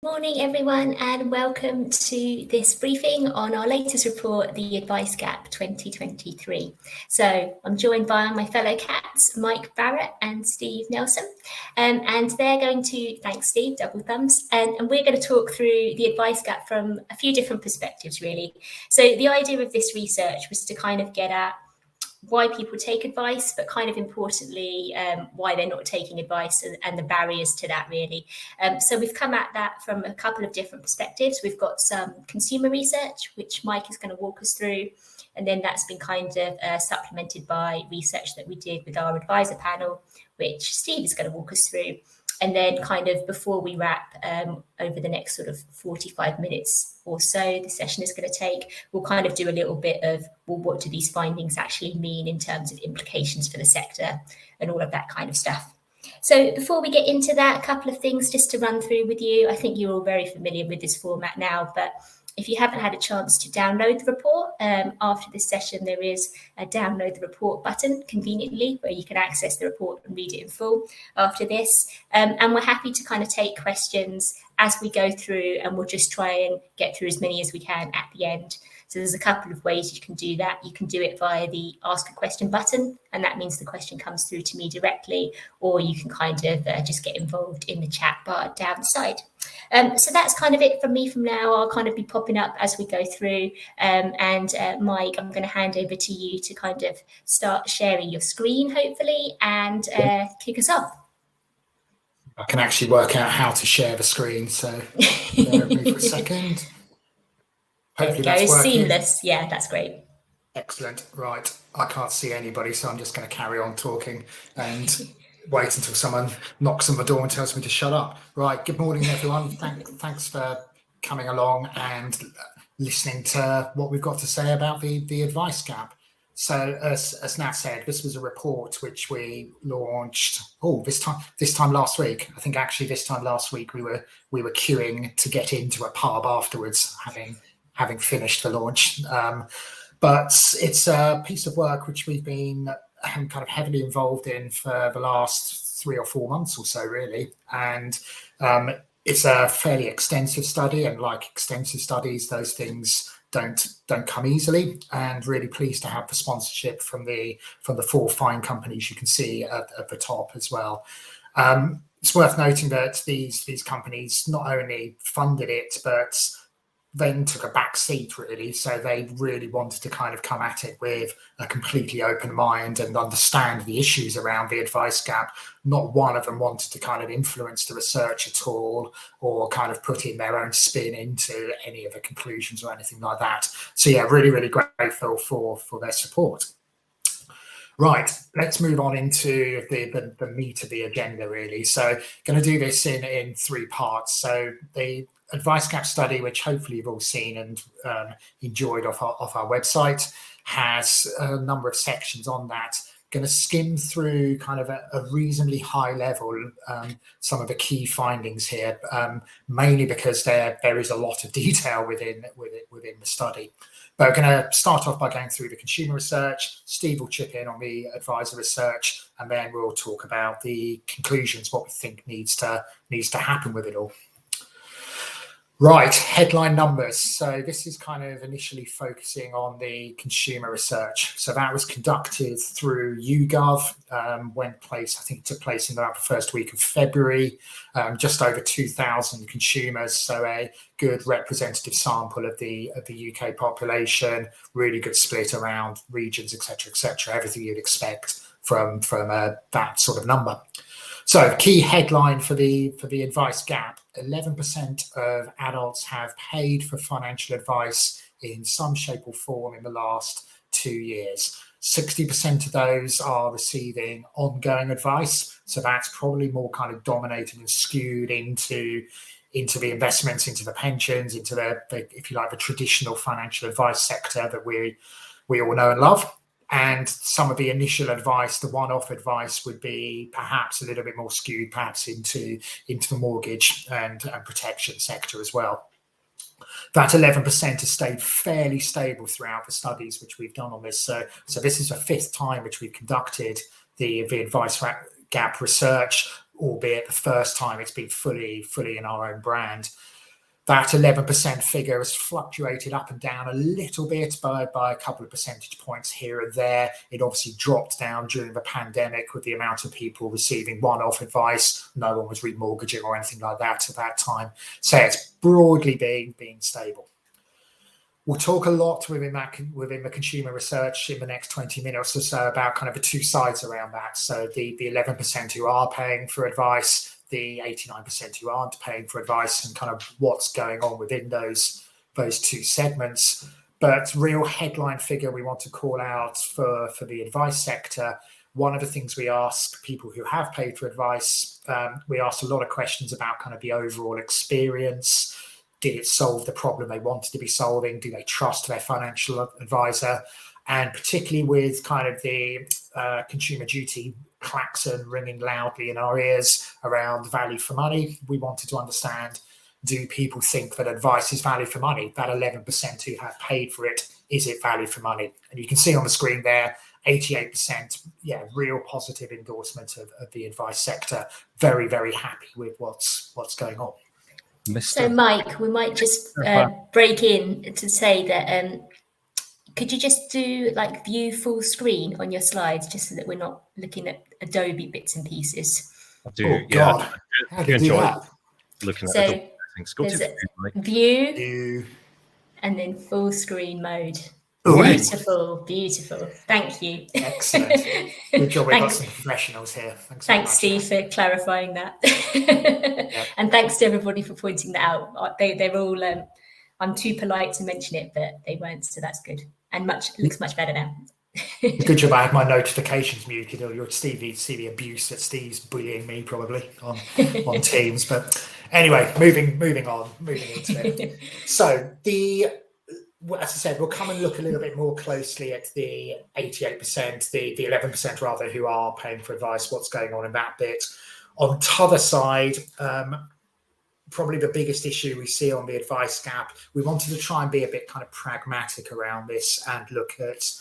Morning everyone, and welcome to this briefing on our latest report, the Advice Gap 2023. So I'm joined by my fellow cats, Mike Barrett and Steve Nelson, and they're going to, thanks Steve, double thumbs, and we're going to talk through the advice gap from a few different perspectives really. So the idea of this research was to kind of get at why people take advice, but kind of importantly, why they're not taking advice and the barriers to that really. So we've come at that from a couple of different perspectives. We've got some consumer research, which Mike is going to walk us through. And then that's been kind of supplemented by research that we did with our advisor panel, which Steve is going to walk us through. And then kind of before we wrap, over the next sort of 45 minutes or so the session is going to take, we'll kind of do a little bit of, well, what do these findings actually mean in terms of implications for the sector and all of that kind of stuff. So before we get into that, a couple of things just to run through with you. I think you're all very familiar with this format now, but if you haven't had a chance to download the report, after this session, there is a download the report button conveniently where you can access the report and read it in full after this. And we're happy to kind of take questions as we go through, and we'll just try and get through as many as we can at the end. So there's a couple of ways you can do that. You can do it via the ask a question button, and that means the question comes through to me directly, or you can kind of just get involved in the chat bar down the side. So that's kind of it from me from now. I'll kind of be popping up as we go through. Mike, I'm going to hand over to you to kind of start sharing your screen, hopefully, and kick us off. I can actually work out how to share the screen, so bear with me for a second. Hopefully that's working. Seamless. Yeah, that's great. Excellent. Right. I can't see anybody, so I'm just going to carry on talking and wait until someone knocks on the door and tells me to shut up. Right. Good morning, everyone. Thanks for coming along and listening to what we've got to say about the advice gap. So as Nat said, this was a report which we launched this time last week. I think actually this time last week we were queuing to get into a pub afterwards, having finished the launch. But it's a piece of work which we've been kind of heavily involved in for the last 3 or 4 months or so, really. And it's a fairly extensive study, and like extensive studies, those things don't come easily. And really pleased to have the sponsorship from the 4 fine companies you can see at the top as well. It's worth noting that these companies not only funded it, but then took a back seat really. So they really wanted to kind of come at it with a completely open mind and understand the issues around the advice gap. Not one of them wanted to kind of influence the research at all, or kind of put in their own spin into any of the conclusions or anything like that. So yeah, really, really grateful for their support. Right, let's move on into the meat of the agenda really. So going to do this in 3 parts. So the advice gap study, which hopefully you've all seen and enjoyed off our website, has a number of sections on that. Going to skim through kind of a reasonably high level some of the key findings here, mainly because there is a lot of detail within the study. But we're going to start off by going through the consumer research. Steve will chip in on the advisor research, and then we'll talk about the conclusions, what we think needs to happen with it all. Right, headline numbers. So this is kind of initially focusing on the consumer research. So that was conducted through YouGov, I think it took place in about the first week of February, just over 2,000 consumers. So a good representative sample of the UK population, really good split around regions, etc., everything you'd expect from that sort of number. So key headline for the advice gap: 11% of adults have paid for financial advice in some shape or form in the last 2 years. 60% of those are receiving ongoing advice. So that's probably more kind of dominated and skewed into the investments, into the pensions, into the if you like, the traditional financial advice sector that we all know and love. And some of the initial advice, the one-off advice, would be perhaps a little bit more skewed, perhaps into the mortgage and protection sector as well. That 11% has stayed fairly stable throughout the studies which we've done on this. So this is the 5th time which we've conducted the advice gap research. albeit the first time it's been fully in our own brand. That 11% figure has fluctuated up and down a little bit by a couple of percentage points here and there. It obviously dropped down during the pandemic with the amount of people receiving one-off advice. No one was remortgaging or anything like that at that time. So it's broadly being stable. We'll talk a lot within the consumer research in the next 20 minutes or so about kind of the two sides around that. So the 11% who are paying for advice, the 89% who aren't paying for advice, and kind of what's going on within those two segments. But real headline figure we want to call out for the advice sector. One of the things we ask people who have paid for advice, we ask a lot of questions about kind of the overall experience. Did it solve the problem they wanted to be solving? Do they trust their financial advisor? And particularly with kind of the consumer duty klaxon ringing loudly in our ears around value for money, we wanted to understand, do people think that advice is value for money? That 11% who have paid for it, is it value for money? And you can see on the screen there, 88%, real positive endorsement of the advice sector. Very, very happy with what's going on. So Mike, we might just break in to say that could you just do like view full screen on your slides, just so that we're not looking at Adobe bits and pieces? I do. Oh, yeah. God. How do you enjoy that? Looking at so there's view and then full screen mode. Beautiful. Thank you. Excellent. Good job. We've got some professionals here. Thanks, Steve, for clarifying that. And thanks to everybody for pointing that out. They're all. I'm too polite to mention it, but they weren't, so that's good. And looks much better now. Good job. I had my notifications muted. Or Steve see the abuse that Steve's bullying me probably on Teams. But anyway, moving into it. So as I said, we'll come and look a little bit more closely at the 88%, the 11% rather, who are paying for advice, what's going on in that bit. On t'other side, probably the biggest issue we see on the advice gap, we wanted to try and be a bit kind of pragmatic around this and look at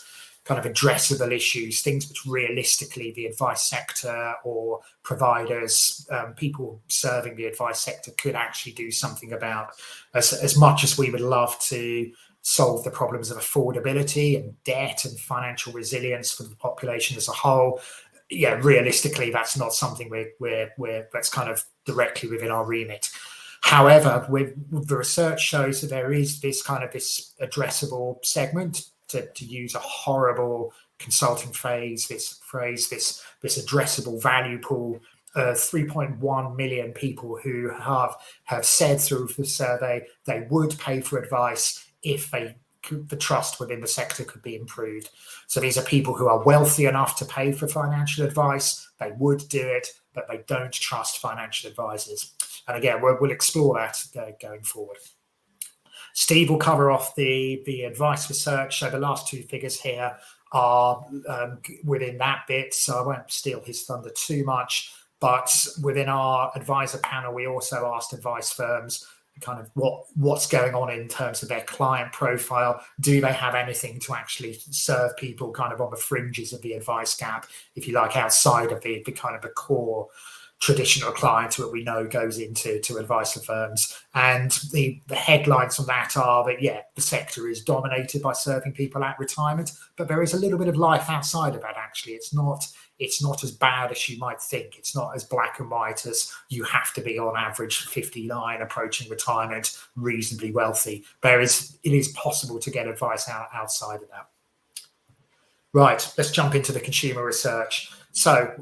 kind of addressable issues, things which realistically the advice sector or providers, people serving the advice sector could actually do something about. As much as we would love to solve the problems of affordability and debt and financial resilience for the population as a whole, realistically, that's not something that's kind of directly within our remit. However, with the research shows that there is this addressable segment, to use a horrible consulting phrase, this addressable value pool. 3.1 million people who have said through the survey they would pay for advice if the trust within the sector could be improved. So these are people who are wealthy enough to pay for financial advice. They would do it, but they don't trust financial advisors. And again, we'll explore that going forward. Steve will cover off the advice research. So the last two figures here are within that bit, so I won't steal his thunder too much. But within our advisor panel, we also asked advice firms kind of what's going on in terms of their client profile. Do they have anything to actually serve people kind of on the fringes of the advice gap, if you like, outside of the kind of the core traditional client that we know goes into advisor firms? And the headlines on that are that, the sector is dominated by serving people at retirement, but there is a little bit of life outside of that, actually. It's not as bad as you might think. It's not as black and white as you have to be on average 59, approaching retirement, reasonably wealthy. It is possible to get advice outside of that. Right, let's jump into the consumer research. So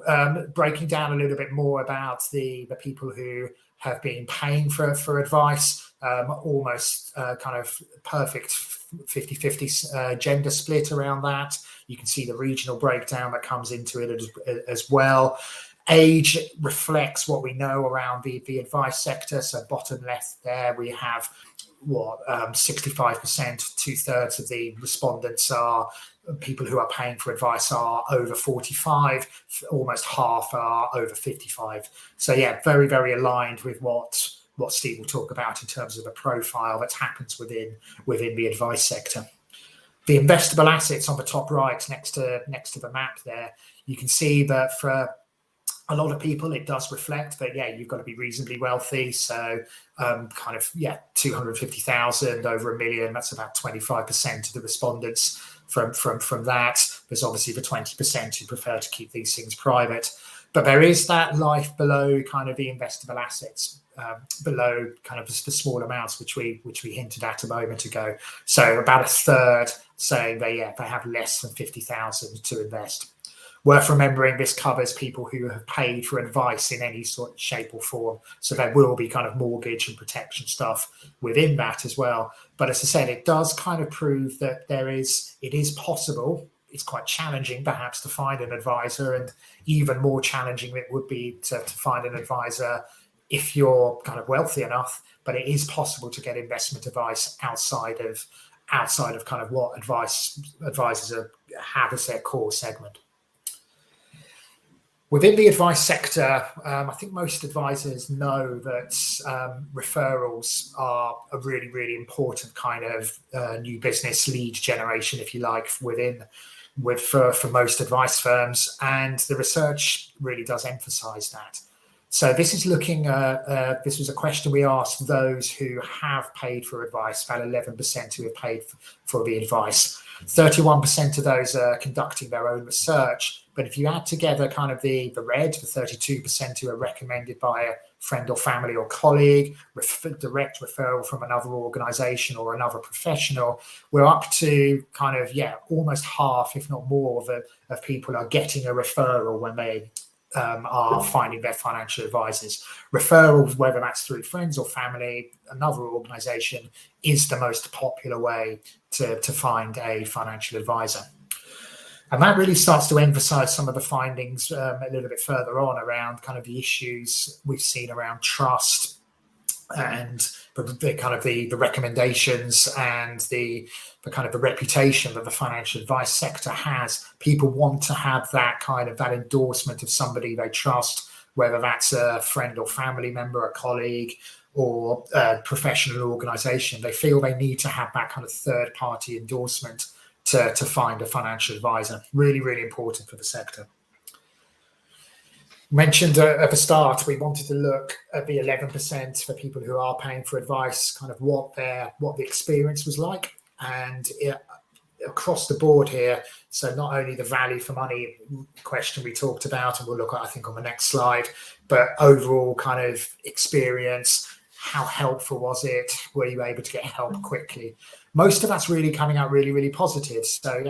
breaking down a little bit more about the people who have been paying for advice, almost kind of perfect 50-50 gender split around that. You can see the regional breakdown that comes into it as well. Age reflects what we know around the advice sector. So bottom left there, we have 65%, 2/3 of the respondents are people who are paying for advice are over 45, almost half are over 55. So very, very aligned with what Steve will talk about in terms of the profile that happens within the advice sector. The investable assets on the top right, next to the map there, you can see that for a lot of people, it does reflect that, yeah, you've got to be reasonably wealthy. So kind of, yeah, 250,000 over 1 million, that's about 25% of the respondents from that. There's obviously the 20% who prefer to keep these things private. But there is that life below kind of the investable assets, below kind of the small amounts which we hinted at a moment ago. So about a third saying they have less than 50,000 to invest. Worth remembering, this covers people who have paid for advice in any sort of shape or form. So there will be kind of mortgage and protection stuff within that as well. But as I said, it does kind of prove that it is possible. It's quite challenging perhaps to find an advisor, and even more challenging it would be to find an advisor if you're kind of wealthy enough. But it is possible to get investment advice outside of kind of what advisors have as their core segment. Within the advice sector, I think most advisors know that referrals are a really, really important kind of new business lead generation, if you like, for most advice firms. And the research really does emphasize that. So this is this was a question we asked those who have paid for advice, about 11% who have paid for the advice. 31% of those are conducting their own research. But if you add together kind of the 32% who are recommended by a friend or family or colleague, direct referral from another organization or another professional, we're up to kind of, almost half, if not more, of people are getting a referral when they are finding their financial advisors. Referrals, whether that's through friends or family, another organization, is the most popular way to find a financial advisor. And that really starts to emphasize some of the findings a little bit further on around kind of the issues we've seen around trust and the kind of the recommendations and the kind of the reputation that the financial advice sector has. People want to have that kind of that endorsement of somebody they trust, whether that's a friend or family member, a colleague, or a professional organization. They feel they need to have that kind of third party endorsement to find a financial advisor. Really, really important for the sector. Mentioned at the start, we wanted to look at the 11% for people who are paying for advice, kind of what the experience was like, and across the board here. So not only the value for money question we talked about, and we'll look at, I think, on the next slide, but overall kind of experience. How helpful was it? Were you able to get help quickly? Most of that's really coming out really, really positive. So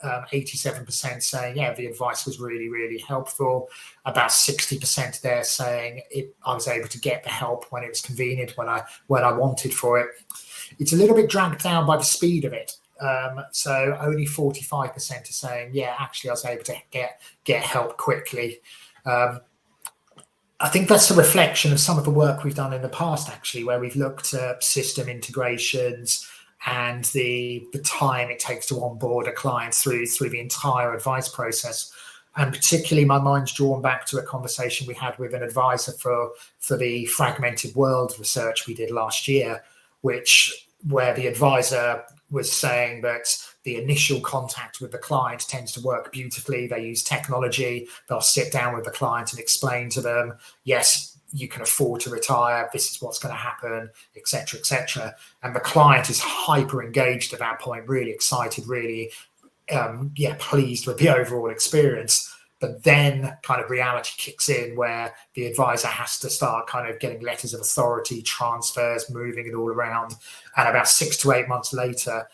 87% saying, the advice was really, really helpful. About 60% there saying I was able to get the help when it was convenient, when I wanted for it. It's a little bit dragged down by the speed of it. So only 45% are saying, actually I was able to get help quickly. I think that's a reflection of some of the work we've done in the past, actually, where we've looked at system integrations and the time it takes to onboard a client through the entire advice process. And particularly my mind's drawn back to a conversation we had with an advisor for the Fragmented World research we did last year, where the advisor was saying that the initial contact with the client tends to work beautifully. They use technology. They'll sit down with the client and explain to them, yes, you can afford to retire. This is what's going to happen, etc., etc. And the client is hyper engaged at that point, really excited, really, pleased with the overall experience. But then kind of reality kicks in where the advisor has to start kind of getting letters of authority, transfers, moving it all around. And about 6 to 8 months later,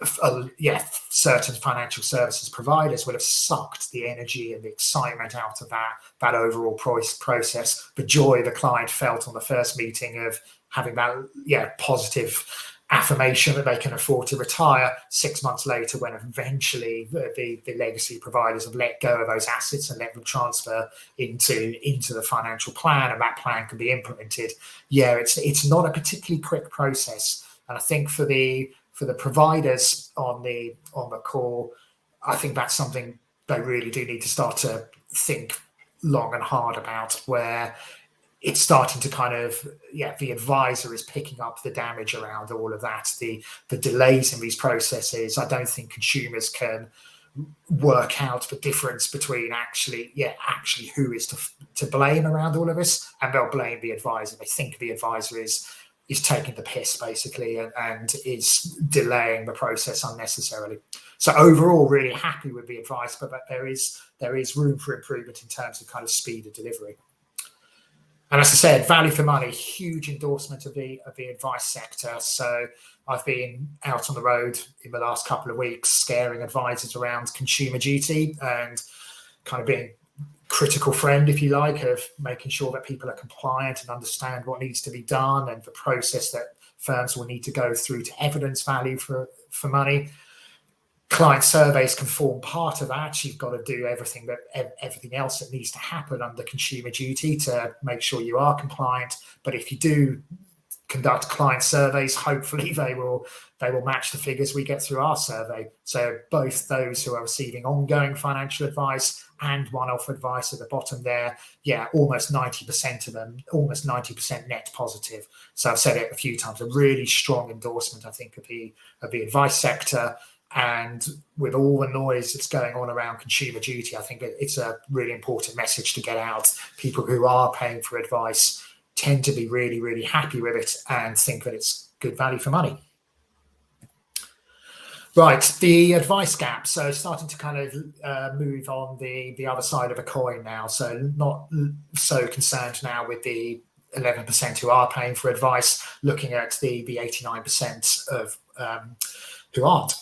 certain financial services providers would have sucked the energy and the excitement out of that overall process. The joy the client felt on the first meeting of having that positive affirmation that they can afford to retire. 6 months later, when eventually the legacy providers have let go of those assets and let them transfer into the financial plan, and that plan can be implemented. It's not a particularly quick process, and I think for the providers on the call, I think that's something they really do need to start to think long and hard about, where it's starting to kind of, the advisor is picking up the damage around all of that, the delays in these processes. I don't think consumers can work out the difference between actually who is to blame around all of this, and they'll blame the advisor. They think the advisor is taking the piss basically, and is delaying the process unnecessarily. So overall, really happy with the advice, but there is room for improvement in terms of kind of speed of delivery. And as I said, value for money, huge endorsement of the advice sector. So I've been out on the road in the last couple of weeks, scaring advisors around Consumer Duty and kind of being critical friend, if you like, of making sure that people are compliant and understand what needs to be done and the process that firms will need to go through to evidence value for money. Client surveys can form part of that. You've got to do everything else that needs to happen under Consumer Duty to make sure you are compliant. But if you do conduct client surveys, hopefully they will match the figures we get through our survey. So both those who are receiving ongoing financial advice and one-off advice at the bottom there, almost 90% of them, almost 90% net positive. So I've said it a few times, a really strong endorsement, I think, of the advice sector. And with all the noise that's going on around Consumer Duty, I think it's a really important message to get out. People who are paying for advice tend to be really, really happy with it and think that it's good value for money. Right, the advice gap. So starting to kind of move on the other side of a coin now. So not so concerned now with the 11% who are paying for advice, looking at the 89% of who aren't.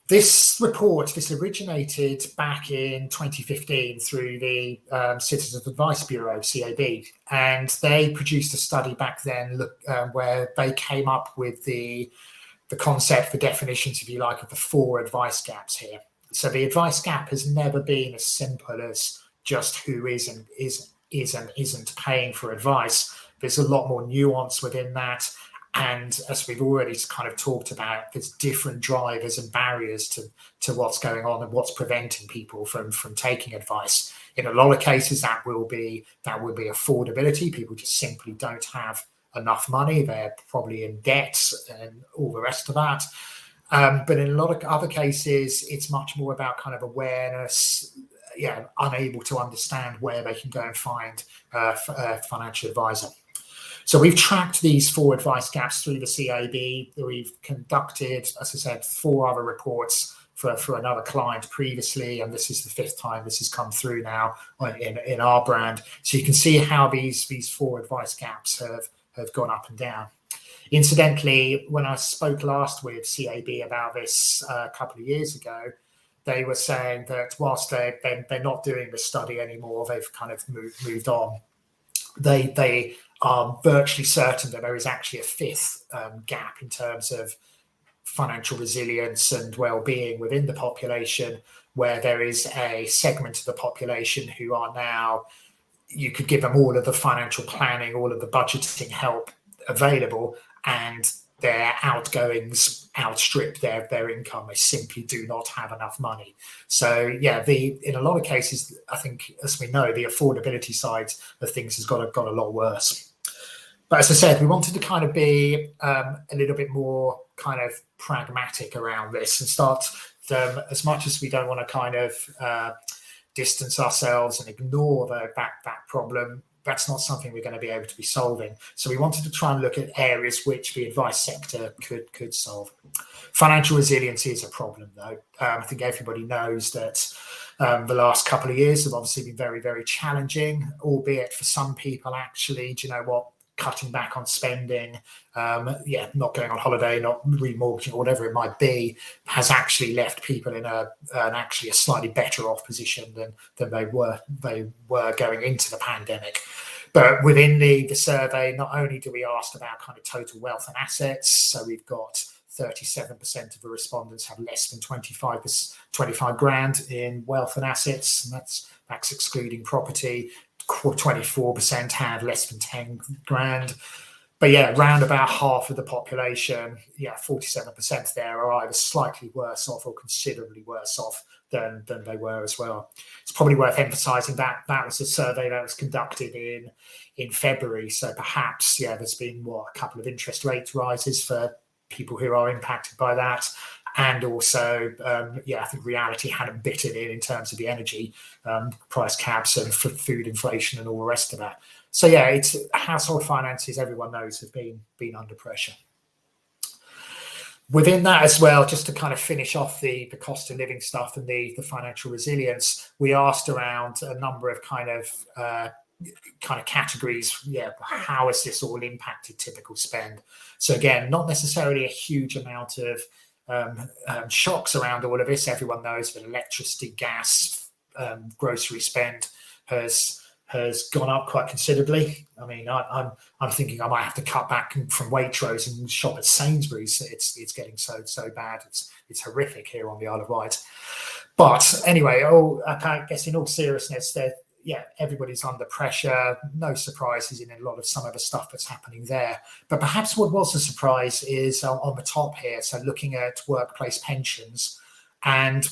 This report, this originated back in 2015 through the Citizens Advice Bureau, CAB, and they produced a study back then where they came up with the concept, the definitions, if you like, of the 4 advice gaps here. So the advice gap has never been as simple as just who is and isn't paying for advice. There's a lot more nuance within that. And as we've already kind of talked about, there's different drivers and barriers to what's going on and what's preventing people from taking advice. In a lot of cases, that will be affordability. People just simply don't have enough money. They're probably in debt and all the rest of that. But in a lot of other cases, it's much more about kind of awareness, unable to understand where they can go and find a financial advisor. So we've tracked these 4 advice gaps through the CAB. We've conducted, as I said, 4 other reports for another client previously, and this is the 5th time this has come through now in our brand. So you can see how these 4 advice gaps have gone up and down. Incidentally, when I spoke last with CAB about this a couple of years ago, they were saying that whilst they're not doing the study anymore, they've kind of moved on. They are virtually certain that there is actually a 5th gap in terms of financial resilience and well-being within the population, where there is a segment of the population who are now, you could give them all of the financial planning, all of the budgeting help available, and their outgoings outstrip their income. They simply do not have enough money. So in a lot of cases, I think, as we know, the affordability side of things has got a lot worse. But as I said, we wanted to kind of be a little bit more kind of pragmatic around this and start as much as we don't want to kind of distance ourselves and ignore that problem. That's not something we're going to be able to be solving. So we wanted to try and look at areas which the advice sector could solve. Financial resilience is a problem, though. I think everybody knows that the last couple of years have obviously been very, very challenging, albeit for some people, actually, do you know what? Cutting back on spending, not going on holiday, not remortgaging, or whatever it might be, has actually left people in a slightly better off position than they were going into the pandemic. But within the survey, not only do we ask about kind of total wealth and assets, so we've got 37% of the respondents have less than 25 grand in wealth and assets, and that's excluding property. 24% had less than 10 grand. But around about half of the population, 47% there are either slightly worse off or considerably worse off than they were as well. It's probably worth emphasising that was a survey that was conducted in February. So perhaps, there's been a couple of interest rate rises for people who are impacted by that. and also, I think reality hadn't bitten in terms of the energy price caps and food inflation and all the rest of that. So yeah, it's household finances, everyone knows, have been under pressure. Within that as well, just to kind of finish off the cost of living stuff and the financial resilience, we asked around a number of kind of categories. Yeah, how has this all impacted typical spend? So again, not necessarily a huge amount of shocks around all of this. Everyone knows that electricity, gas, grocery spend has gone up quite considerably. I mean, I'm thinking I might have to cut back from Waitrose and shop at Sainsbury's. It's getting so bad. It's horrific here on the Isle of Wight. But anyway, I guess in all seriousness, everybody's under pressure. No surprises in a lot of some of the stuff that's happening there. But perhaps what was a surprise is on the top here. So looking at workplace pensions, and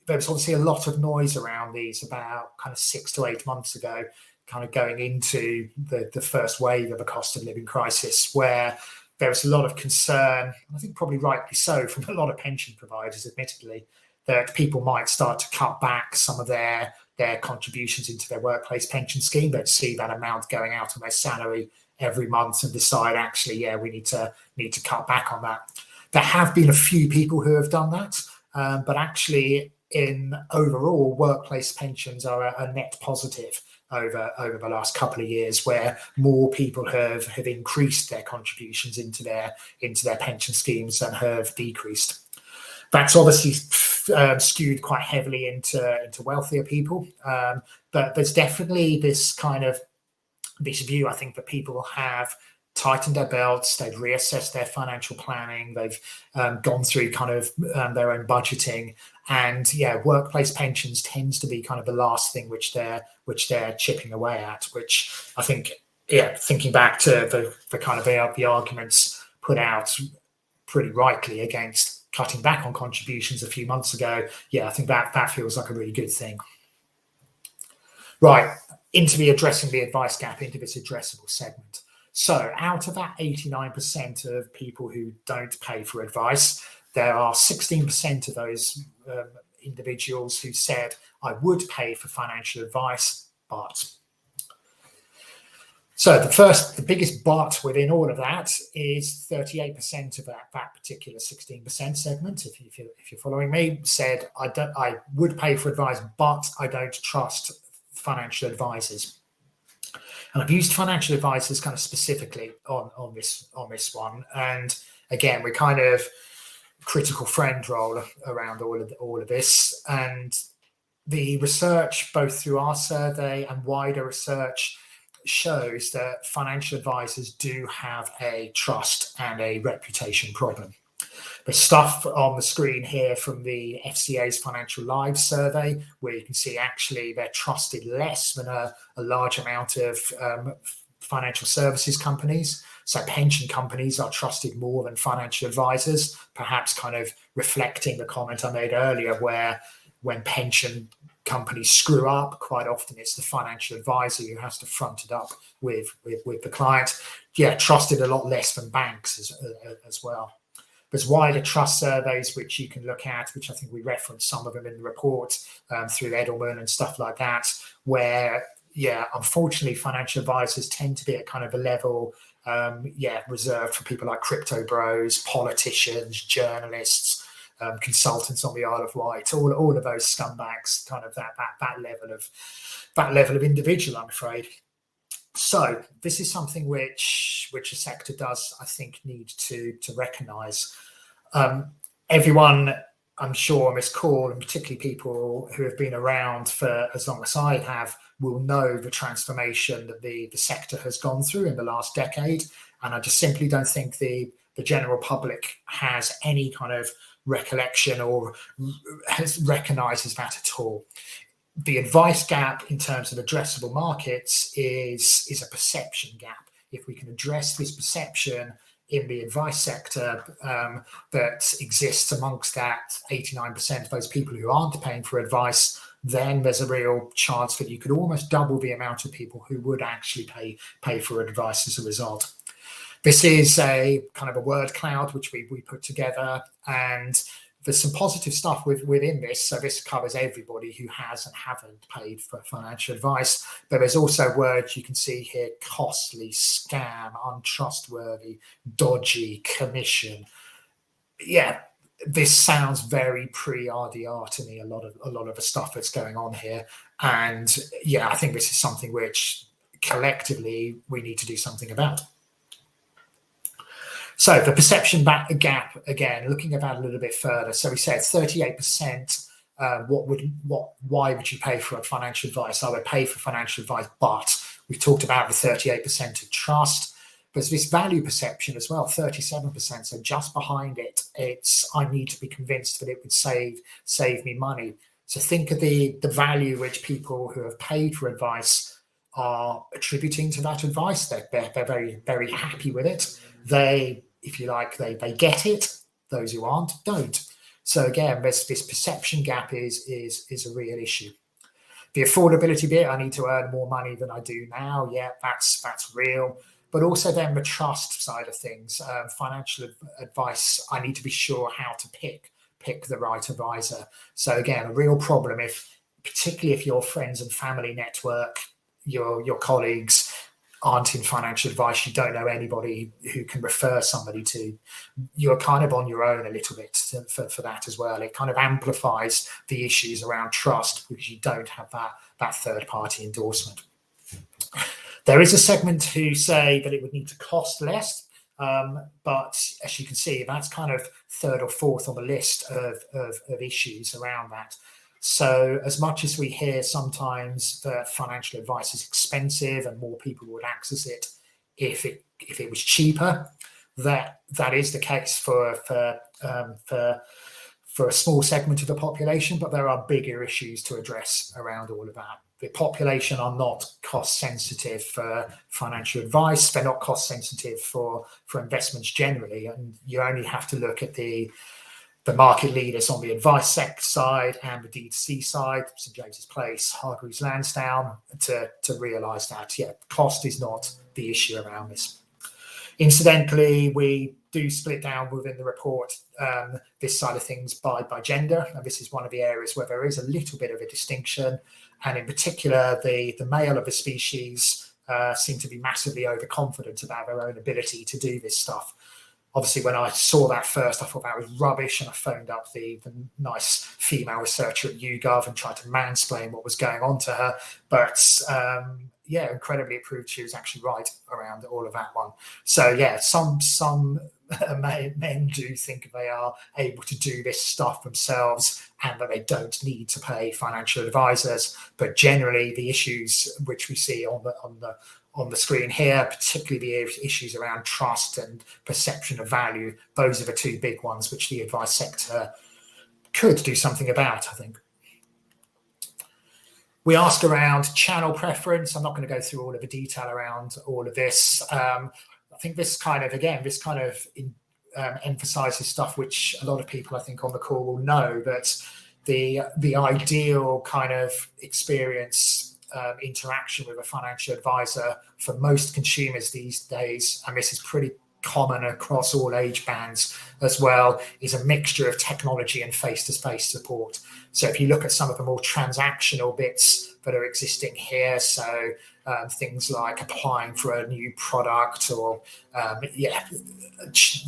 there was obviously a lot of noise around these about kind of 6 to 8 months ago, kind of going into the first wave of a cost of living crisis, where there was a lot of concern, I think probably rightly so, from a lot of pension providers, admittedly, that people might start to cut back some of their contributions into their workplace pension scheme. They'd see that amount going out of their salary every month and decide, actually, we need to cut back on that. There have been a few people who have done that, but actually, in overall, workplace pensions are a net positive over the last couple of years, where more people have increased their contributions into their pension schemes and have decreased. That's obviously skewed quite heavily into wealthier people, but there's definitely this view, I think, that people have tightened their belts, they've reassessed their financial planning, they've gone through kind of their own budgeting, and workplace pensions tends to be kind of the last thing which they're chipping away at, which I think, thinking back to the kind of the arguments put out pretty rightly against cutting back on contributions a few months ago, I think that feels like a really good thing. Right, into addressing the advice gap, into this addressable segment. So out of that 89% of people who don't pay for advice, there are 16% of those individuals who said, I would pay for financial advice, but. So the biggest but within all of that is 38% of that particular 16% segment, if you're following me, said, I would pay for advice, but I don't trust financial advisors. And I've used financial advisors kind of specifically on this one. And again, we're kind of critical friend role around all of this. And the research, both through our survey and wider research, shows that financial advisors do have a trust and a reputation problem. The stuff on the screen here from the FCA's Financial Lives survey, where you can see actually they're trusted less than a large amount of financial services companies. So pension companies are trusted more than financial advisors, perhaps kind of reflecting the comment I made earlier, where when pension companies screw up, quite often it's the financial advisor who has to front it up with the client. Trusted a lot less than banks as well. There's wider trust surveys which you can look at, which I think we referenced some of them in the report through Edelman and stuff like that, where, unfortunately, financial advisors tend to be at kind of a level, reserved for people like crypto bros, politicians, journalists, consultants on the Isle of Wight, all of those scumbags, kind of that level of individual, I'm afraid. So this is something which a sector does, I think, need to recognise. Everyone, I'm sure, on this call, and particularly people who have been around for as long as I have, will know the transformation that the sector has gone through in the last decade. And I just simply don't think the general public has any kind of recollection or recognises that at all. The advice gap in terms of addressable markets is a perception gap. If we can address this perception in the advice sector that exists amongst that 89% of those people who aren't paying for advice, then there's a real chance that you could almost double the amount of people who would actually pay for advice as a result. This is a kind of a word cloud which we put together, and there's some positive stuff within this. So this covers everybody who has and haven't paid for financial advice. But there's also words you can see here: costly, scam, untrustworthy, dodgy, commission. Yeah, this sounds very pre-RDR to me, a lot of the stuff that's going on here. And yeah, I think this is something which collectively we need to do something about. So the perception gap, again, looking at that a little bit further. So we said 38%. Why would you pay for financial advice? I would pay for financial advice, but we talked about the 38% of trust. There's this value perception as well, 37%. So just behind it, it's I need to be convinced that it would save me money. So think of the value which people who have paid for advice are attributing to that advice. They're very, very happy with it. They, if you like, they get it. Those who aren't, don't. So again, this perception gap is a real issue. The affordability bit, I need to earn more money than I do now. Yeah, that's real. But also then the trust side of things, financial advice, I need to be sure how to pick the right advisor. So again, a real problem particularly if your friends and family network, your colleagues aren't in financial advice, you don't know anybody who can refer somebody to, you're kind of on your own a little bit for that as well. It kind of amplifies the issues around trust because you don't have that third party endorsement. There is a segment who say that it would need to cost less, but as you can see, that's kind of third or fourth on the list of issues around that. So as much as we hear sometimes that financial advice is expensive and more people would access it if it was cheaper, that is the case for a small segment of the population, but there are bigger issues to address around all of that. The population are not cost sensitive for financial advice. They're not cost sensitive for investments generally, and you only have to look at the market leaders on the advice sector side and the D2C side, St James's Place, Hargreaves Lansdown, to realise that, yeah, cost is not the issue around this. Incidentally, we do split down within the report this side of things by gender, and this is one of the areas where there is a little bit of a distinction, and in particular, the male of the species seem to be massively overconfident about their own ability to do this stuff. Obviously, when I saw that first, I thought that was rubbish, and I phoned up the nice female researcher at YouGov and tried to mansplain what was going on to her. But yeah, incredibly it proved she was actually right around all of that one. So yeah, some men do think they are able to do this stuff themselves and that they don't need to pay financial advisors. But generally, the issues which we see on the screen here, particularly the issues around trust and perception of value, those are the two big ones which the advice sector could do something about, I think. We ask around channel preference. I'm not going to go through all of the detail around all of this. I think this kind of emphasizes stuff which a lot of people, I think, on the call will know, that the ideal kind of experience, interaction with a financial advisor for most consumers these days, and this is pretty common across all age bands as well, is a mixture of technology and face-to-face support. So if you look at some of the more transactional bits that are existing here, so things like applying for a new product or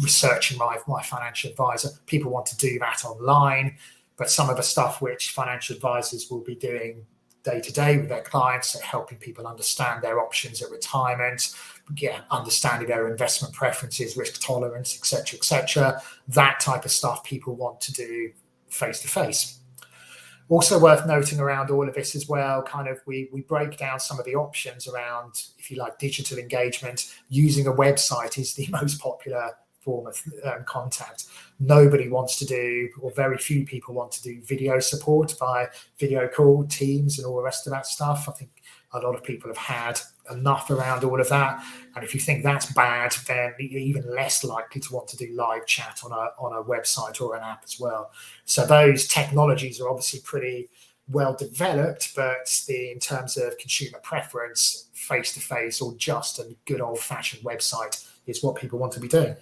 researching my financial advisor, people want to do that online. But some of the stuff which financial advisors will be doing day to day with their clients, helping people understand their options at retirement, understanding their investment preferences, risk tolerance, etc., that type of stuff people want to do face to face. Also worth noting around all of this as well, kind of we break down some of the options around, if you like, digital engagement. Using a website is the most popular form of contact. Nobody wants to do, or very few people want to do, video support by video call, Teams, and all the rest of that stuff. I think a lot of people have had enough around all of that. And if you think that's bad, then you're even less likely to want to do live chat on a website or an app as well. So those technologies are obviously pretty well developed, but in terms of consumer preference, face-to-face or just a good old-fashioned website is what people want to be doing.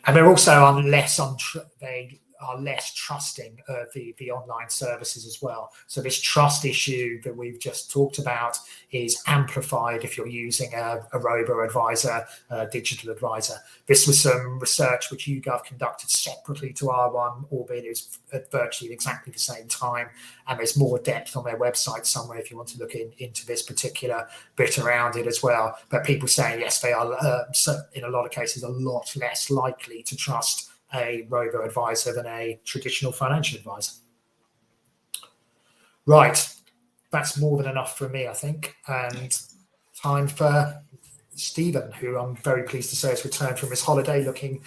And they're also they are less trusting of the online services as well. So this trust issue that we've just talked about is amplified if you're using a robo-advisor, a digital advisor. This was some research which YouGov conducted separately to R1, albeit it was at virtually exactly the same time. And there's more depth on their website somewhere if you want to look into this particular bit around it as well. But people saying, yes, they are, in a lot of cases, a lot less likely to trust a robo-advisor than a traditional financial advisor. Right, that's more than enough for me, I think. And time for Stephen, who I'm very pleased to say has returned from his holiday looking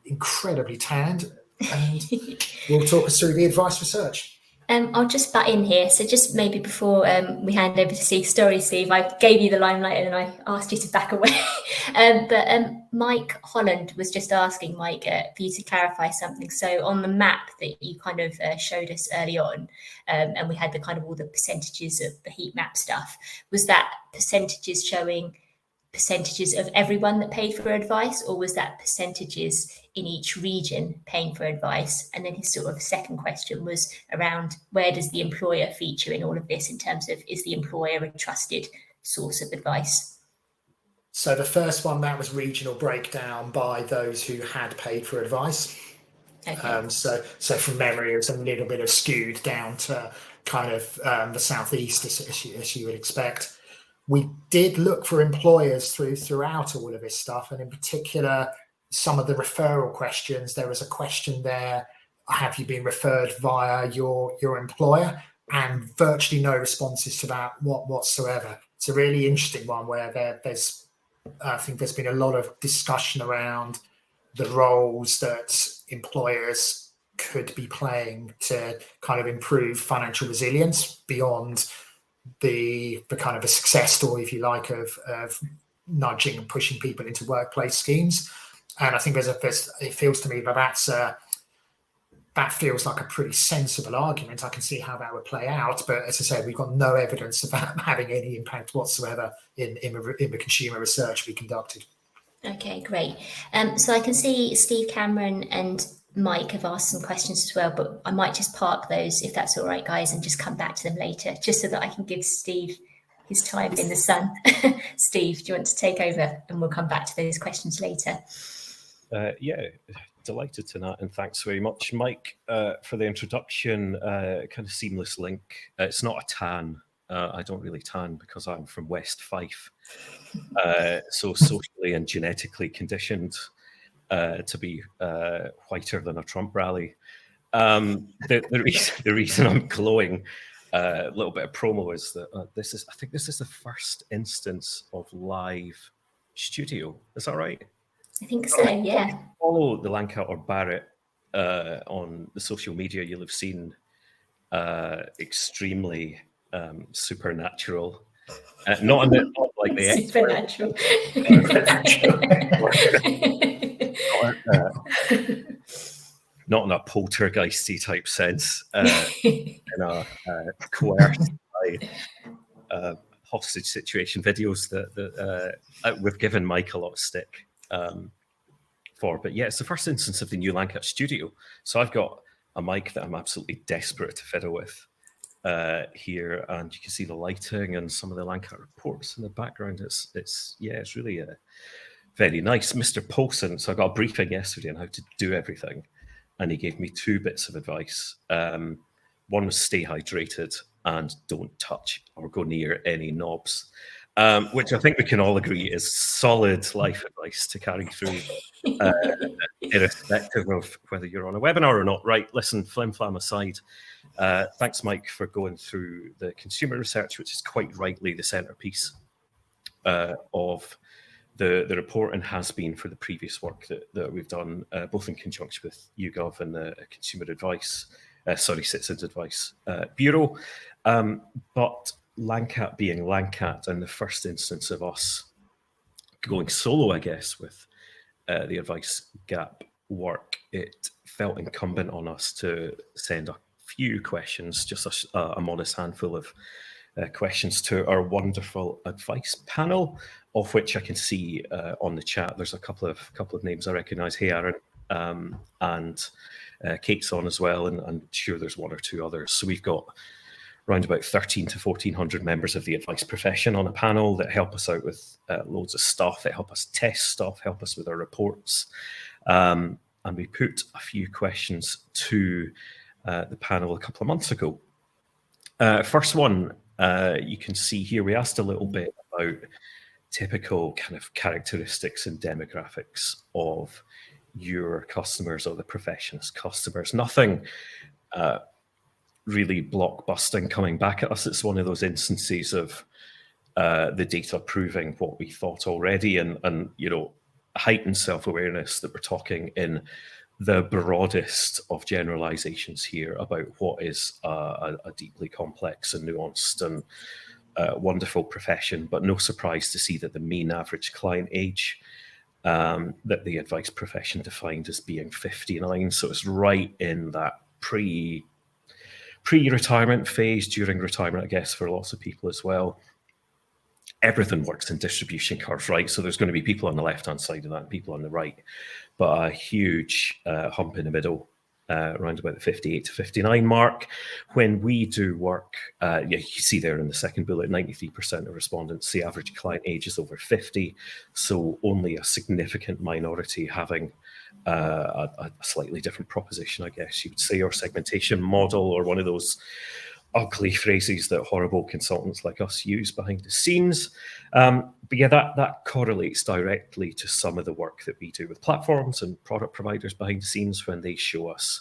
incredibly tanned. And we'll talk us through the advice research. I'll just butt in here. So just maybe before we hand over to Steve, sorry, Steve, I gave you the limelight and then I asked you to back away. But Mike Holland was just asking, Mike, for you to clarify something. So on the map that you kind of showed us early on, and we had the kind of all the percentages of the heat map stuff, was that percentages showing percentages of everyone that paid for advice, or was that percentages in each region paying for advice? And then his sort of second question was around where does the employer feature in all of this in terms of, is the employer a trusted source of advice? So the first one, that was regional breakdown by those who had paid for advice. Okay. So from memory, it was a little bit of skewed down to kind of the southeast, as you would expect. We did look for employers throughout all of this stuff, and in particular, some of the referral questions. There was a question there: have you been referred via your employer? And virtually no responses to that whatsoever. It's a really interesting one where I think there's been a lot of discussion around the roles that employers could be playing to kind of improve financial resilience beyond the kind of a success story, if you like, of nudging and pushing people into workplace schemes. And I think it feels to me that feels like a pretty sensible argument. I can see how that would play out, but as I said, we've got no evidence of that having any impact whatsoever in the consumer research we conducted. Okay, great. So I can see Steve Cameron and Mike have asked some questions as well, but I might just park those, if that's all right, guys, and just come back to them later, just so that I can give Steve his time in the sun. Steve, do you want to take over and we'll come back to those questions later? Yeah, delighted to that, and thanks very much, Mike, for the introduction. Kind of seamless link. It's not a tan. I don't really tan because I'm from West Fife, so socially and genetically conditioned to be whiter than a Trump rally. The reason I'm glowing, a little bit of promo, is that I think this is the first instance of live studio. Is that right? I think so, yeah. Follow the Lancat or Barrett on the social media. You'll have seen extremely supernatural. Not like the supernatural. Not in a poltergeisty type sense, in a coerced by hostage situation videos that we've given Mike a lot of stick for. But yeah, it's the first instance of the new Lancat studio. So I've got a mic that I'm absolutely desperate to fiddle with here, and you can see the lighting and some of the Lancat reports in the background. It's really very nice. Mr. Paulson, so I got a briefing yesterday on how to do everything, and he gave me 2 bits of advice. One was stay hydrated and don't touch or go near any knobs, which I think we can all agree is solid life advice to carry through, irrespective of whether you're on a webinar or not. Right, listen, flim-flam aside, thanks, Mike, for going through the consumer research, which is quite rightly the centerpiece of the report, and has been for the previous work that we've done, both in conjunction with YouGov and the Consumer Advice, Citizens Advice Bureau. But Lancat being Lancat, and the first instance of us going solo, I guess, with the Advice Gap work, it felt incumbent on us to send a few questions, just a modest handful of questions to our wonderful advice panel, of which I can see on the chat. There's a couple of names I recognise. Hey, Aaron, and Kate's on as well, and I'm sure there's one or two others. So we've got around about 13 to 1400 members of the advice profession on a panel that help us out with loads of stuff, that help us test stuff, help us with our reports. And we put a few questions to the panel a couple of months ago. First one, you can see here, we asked a little bit about typical kind of characteristics and demographics of your customers or the profession's customers. Nothing really blockbusting coming back at us. It's one of those instances of the data proving what we thought already, and you know, heightened self-awareness that we're talking in the broadest of generalizations here about what is a deeply complex and nuanced and wonderful profession, but no surprise to see that the mean average client age that the advice profession defined as being 59. So it's right in that pre-retirement phase, during retirement, I guess, for lots of people as well. Everything works in distribution curves, right? So there's going to be people on the left-hand side of that and people on the right, but a huge hump in the middle, around about the 58 to 59 mark. When we do work, you see there in the second bullet, 93% of respondents, the average client age is over 50. So only a significant minority having a slightly different proposition, I guess you would say, or segmentation model, or one of those ugly phrases that horrible consultants like us use behind the scenes. But yeah, that correlates directly to some of the work that we do with platforms and product providers behind the scenes when they show us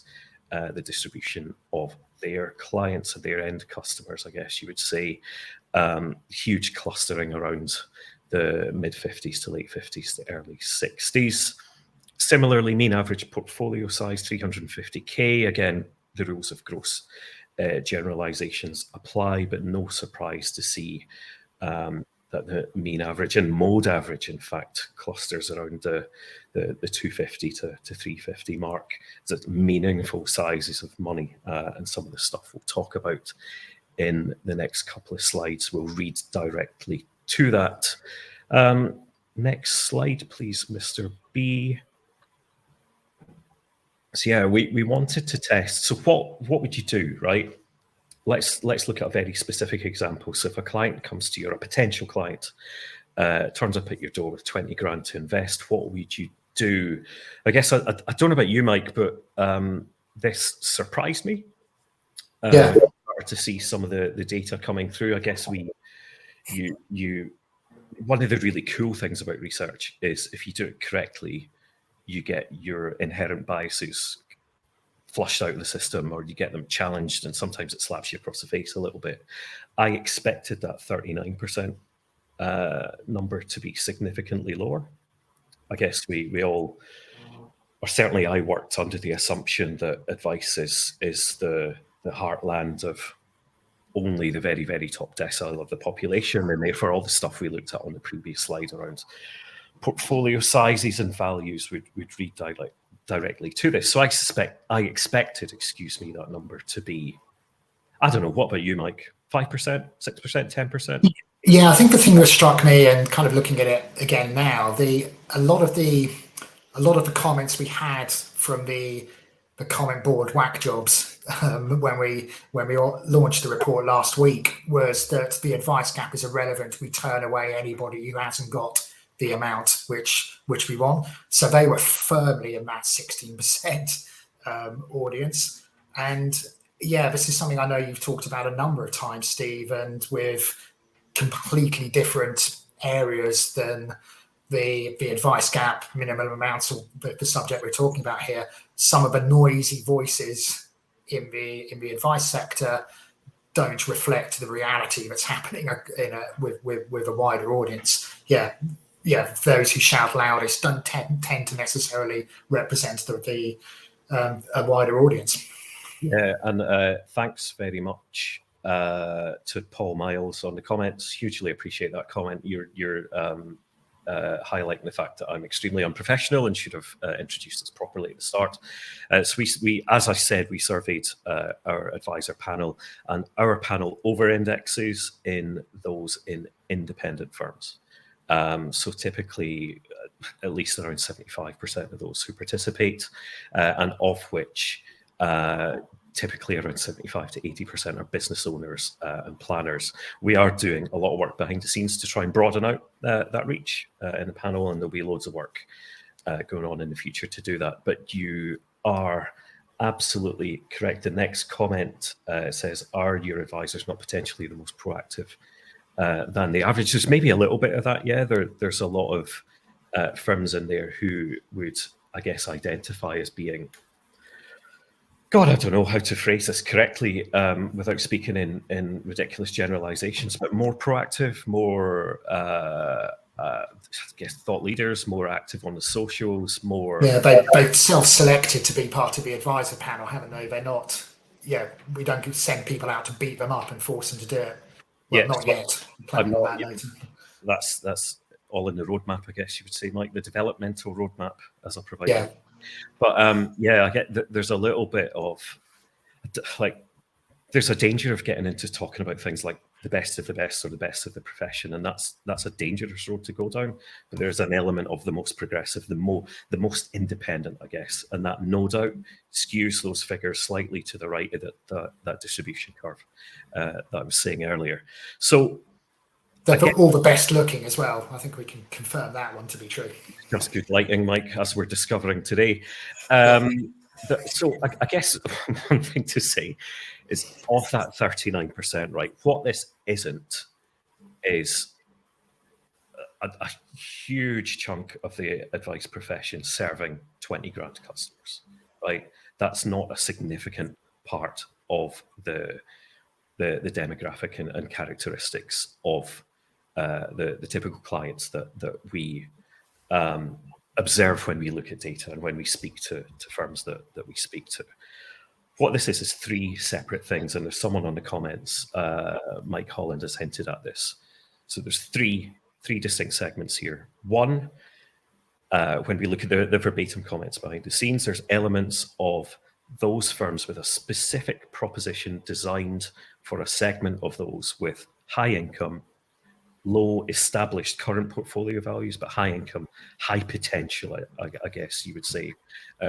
the distribution of their clients and their end customers, I guess you would say. Huge clustering around the mid-50s to late 50s to early 60s. Similarly, mean average portfolio size, 350K. Again, the rules of gross generalizations apply, but no surprise to see that the mean average and mode average, in fact, clusters around the 250 to 350 mark. It's meaningful sizes of money, and some of the stuff we'll talk about in the next couple of slides will read directly to that. Next slide, please, Mr. B. So yeah, we wanted to test. So what would you do, right? Let's look at a very specific example. So if a client comes to you, or a potential client, turns up at your door with 20 grand to invest, what would you do? I guess I don't know about you, Mike, but this surprised me. Yeah. To see some of the data coming through. I guess one of the really cool things about research is if you do it correctly, you get your inherent biases flushed out of the system, or you get them challenged, and sometimes it slaps you across the face a little bit. I expected that 39% number to be significantly lower. I guess we all, or certainly I worked under the assumption that advice is the heartland of only the very, very top decile of the population, and therefore all the stuff we looked at on the previous slide around portfolio sizes and values would read directly to this. So I expected, that number to be, I don't know, what about you, Mike? 5%, 6%, 10%? Yeah, I think the thing that struck me, and kind of looking at it again now, a lot of the comments we had from the comment board whack jobs when we launched the report last week was that the advice gap is irrelevant. We turn away anybody who hasn't got the amount which we want. So they were firmly in that 16% audience. And yeah, this is something I know you've talked about a number of times, Steve, and with completely different areas than the advice gap, minimum amounts, or the subject we're talking about here. Some of the noisy voices in the advice sector don't reflect the reality that's happening with a wider audience. Yeah, those who shout loudest don't tend to necessarily represent a wider audience. Yeah, and thanks very much to Paul Miles on the comments. Hugely appreciate that comment. Your highlighting the fact that I'm extremely unprofessional and should have introduced this properly at the start. So we, as I said, we surveyed our advisor panel, and our panel over-indexes in those in independent firms. So typically, at least around 75% of those who participate, and of which typically around 75 to 80% are business owners and planners. We are doing a lot of work behind the scenes to try and broaden out that reach in the panel, and there'll be loads of work going on in the future to do that. But you are absolutely correct. The next comment says, are your advisors not potentially the most proactive than the average? There's maybe a little bit of that, yeah. There's a lot of firms in there who would, I guess, identify as being, God, I don't know how to phrase this correctly without speaking in ridiculous generalizations, but more proactive, more, I guess, thought leaders, more active on the socials, more... Yeah, they've self-selected to be part of the advisor panel, haven't they? They're not, we don't send people out to beat them up and force them to do it. Well, Yeah, not yet. Planning on that later. That's all in the roadmap, I guess you would say, Mike, the developmental roadmap as a provider. Yeah. But I get that there's a little bit of, like, there's a danger of getting into talking about things like the best of the best or the best of the profession, and that's a dangerous road to go down. But there's an element of the most progressive, the most independent, I guess, and that no doubt skews those figures slightly to the right of that distribution curve that I was saying earlier. So they're all the best looking as well. I think we can confirm that one to be true. Just good lighting, Mike, as we're discovering today. So I guess one thing to say is, of that 39%, right, what this isn't is a huge chunk of the advice profession serving 20 grand customers, right? That's not a significant part of the demographic and characteristics of the typical clients that we observe when we look at data and when we speak to firms that we speak to. What this is three separate things, and there's someone on the comments, Mike Holland, has hinted at this. So there's three distinct segments here. One, when we look at the verbatim comments behind the scenes, there's elements of those firms with a specific proposition designed for a segment of those with high income, low established current portfolio values, but high income, high potential, I guess you would say,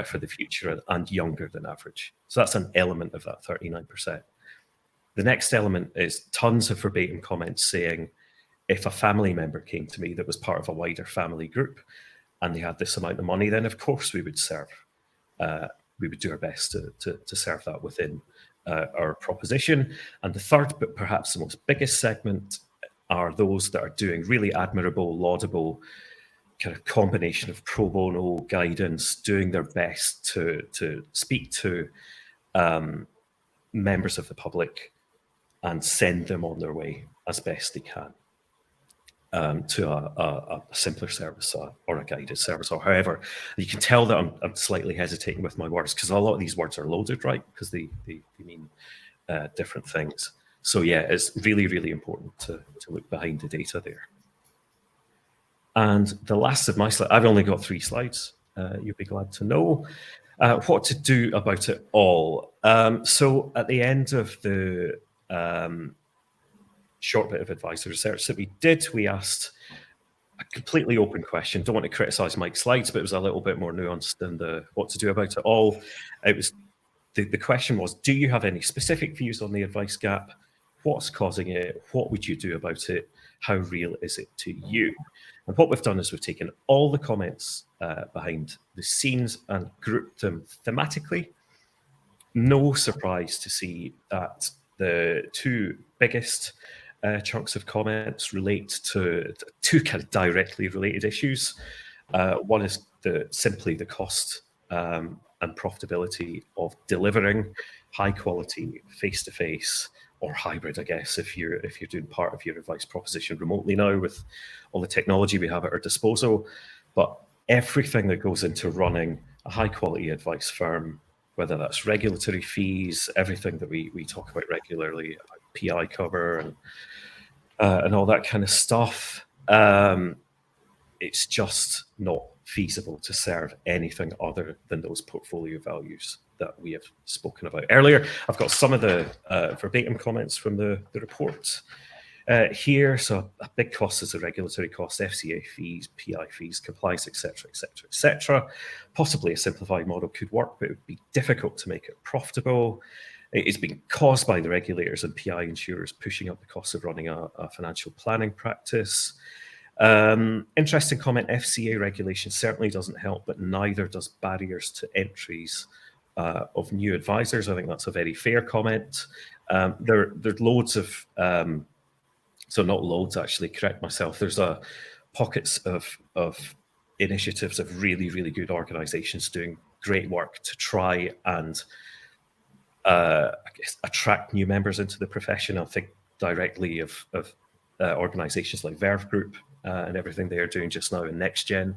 for the future, and younger than average. So that's an element of that 39%. The next element is tons of verbatim comments saying, if a family member came to me that was part of a wider family group and they had this amount of money, then of course we would serve. We would do our best to serve that within our proposition. And the third, but perhaps the most biggest segment, are those that are doing really admirable, laudable kind of combination of pro bono guidance, doing their best to speak to members of the public and send them on their way as best they can to a simpler service or a guided service, or however. You can tell that I'm slightly hesitating with my words, because a lot of these words are loaded, right? Because they mean different things. So yeah, it's really, really important to look behind the data there. And the last of my slides, I've only got 3 slides, you'll be glad to know. What to do about it all. So at the end of the short bit of advisor research that we did, we asked a completely open question. Don't want to criticize Mike's slides, but it was a little bit more nuanced than the what to do about it all. It was the question was, do you have any specific views on the advice gap? What's causing it? What would you do about it? How real is it to you? And what we've done is we've taken all the comments behind the scenes and grouped them thematically. No surprise to see that the 2 biggest chunks of comments relate to 2 kind of directly related issues. One is simply the cost and profitability of delivering high quality face-to-face or hybrid, I guess, if you're doing part of your advice proposition remotely now with all the technology we have at our disposal. But everything that goes into running a high quality advice firm, whether that's regulatory fees, everything that we talk about regularly, PI cover and all that kind of stuff, it's just not feasible to serve anything other than those portfolio values that we have spoken about earlier. I've got some of the verbatim comments from the report here. So a big cost is the regulatory cost, FCA fees, PI fees, compliance, etc., etc., etc. Possibly a simplified model could work, but it would be difficult to make it profitable. It's been caused by the regulators and PI insurers pushing up the cost of running a financial planning practice. Interesting comment, FCA regulation certainly doesn't help, but neither does barriers to entries of new advisors. I think that's a very fair comment. There's loads of, so not loads actually, correct myself, there's pockets of initiatives of really, really good organizations doing great work to try and I guess attract new members into the profession. I think directly of organizations like Verve Group and everything they are doing just now in NextGen.